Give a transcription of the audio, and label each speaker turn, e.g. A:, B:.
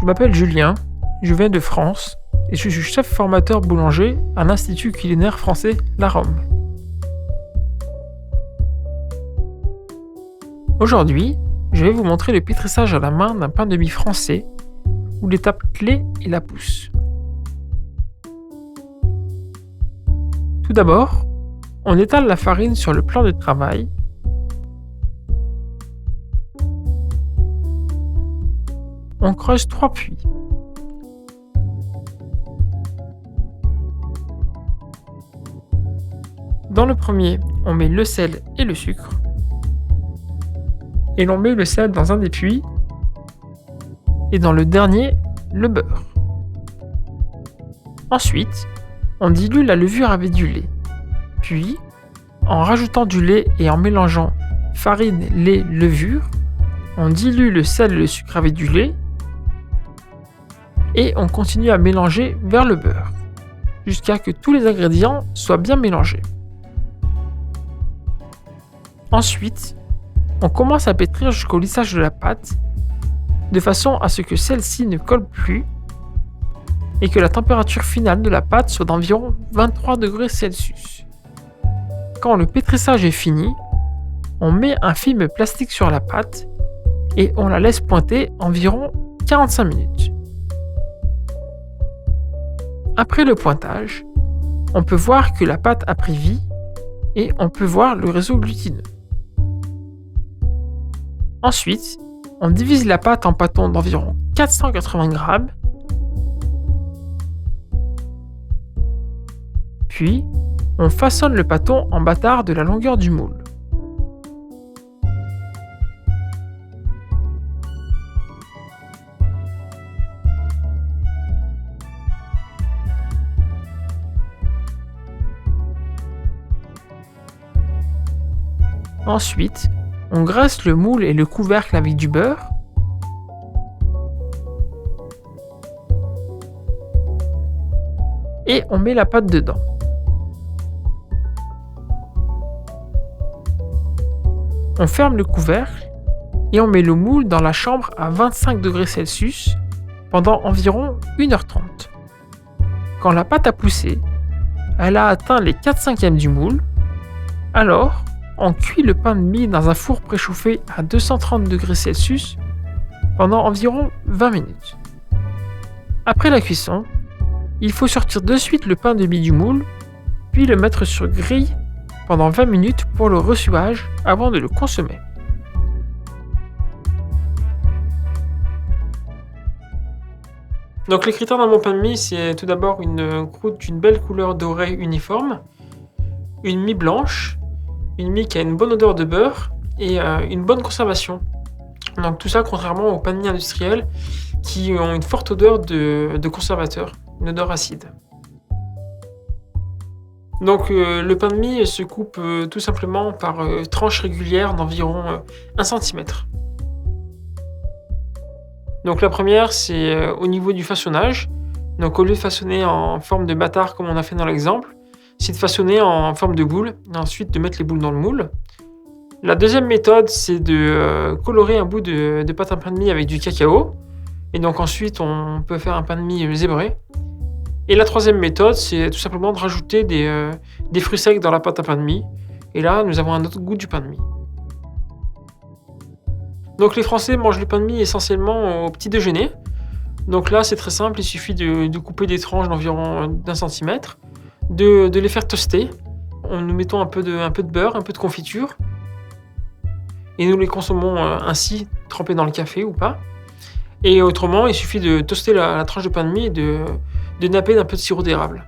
A: Je m'appelle Julien, je viens de France et je suis chef formateur boulanger à l'Institut culinaire français La Rome. Aujourd'hui, je vais vous montrer le pétrissage à la main d'un pain de mie français où l'étape clé est la pousse. Tout d'abord, on étale la farine sur le plan de travail. On creuse 3 puits. Dans le premier, on met le sel et le sucre. Et l'on met le sel dans un des puits. Et dans le dernier, le beurre. Ensuite, on dilue la levure avec du lait. Puis, en rajoutant du lait et en mélangeant farine, lait, levure, on dilue le sel et le sucre avec du lait. Et on continue à mélanger vers le beurre, jusqu'à ce que tous les ingrédients soient bien mélangés. Ensuite, on commence à pétrir jusqu'au lissage de la pâte, de façon à ce que celle-ci ne colle plus et que la température finale de la pâte soit d'environ 23 degrés Celsius. Quand le pétrissage est fini, on met un film plastique sur la pâte et on la laisse pointer environ 45 minutes. Après le pointage, on peut voir que la pâte a pris vie et on peut voir le réseau glutineux. Ensuite, on divise la pâte en pâtons d'environ 480 grammes. Puis, on façonne le pâton en bâtard de la longueur du moule. Ensuite, on graisse le moule et le couvercle avec du beurre. Et on met la pâte dedans. On ferme le couvercle et on met le moule dans la chambre à 25 degrés Celsius pendant environ 1h30. Quand la pâte a poussé, elle a atteint les 4/5 du moule, alors on cuit le pain de mie dans un four préchauffé à 230 degrés Celsius pendant environ 20 minutes. Après la cuisson, il faut sortir de suite le pain de mie du moule, puis le mettre sur grille pendant 20 minutes pour le ressuage avant de le consommer. Donc les critères dans mon pain de mie, c'est tout d'abord une croûte d'une belle couleur dorée uniforme, une mie blanche, une mie qui a une bonne odeur de beurre et une bonne conservation. Donc tout ça contrairement aux pains de mie industriels qui ont une forte odeur de conservateur, une odeur acide. Donc le pain de mie se coupe tout simplement par tranches régulières d'environ 1 cm. Donc la première, c'est au niveau du façonnage. Donc au lieu de façonner en forme de bâtard comme on a fait dans l'exemple, c'est de façonner en forme de boule et ensuite de mettre les boules dans le moule. La deuxième méthode, c'est de colorer un bout de pâte à pain de mie avec du cacao. Et donc ensuite, on peut faire un pain de mie zébré. Et la troisième méthode, c'est tout simplement de rajouter des fruits secs dans la pâte à pain de mie. Et là, nous avons un autre goût du pain de mie. Donc les Français mangent le pain de mie essentiellement au petit déjeuner. Donc là, c'est très simple, il suffit de couper des tranches d'environ d'1 centimètre, de les faire toaster. Nous mettons un peu de beurre, un peu de confiture. Et nous les consommons ainsi, trempés dans le café ou pas. Et autrement, il suffit de toaster la tranche de pain de mie et de napper d'un peu de sirop d'érable.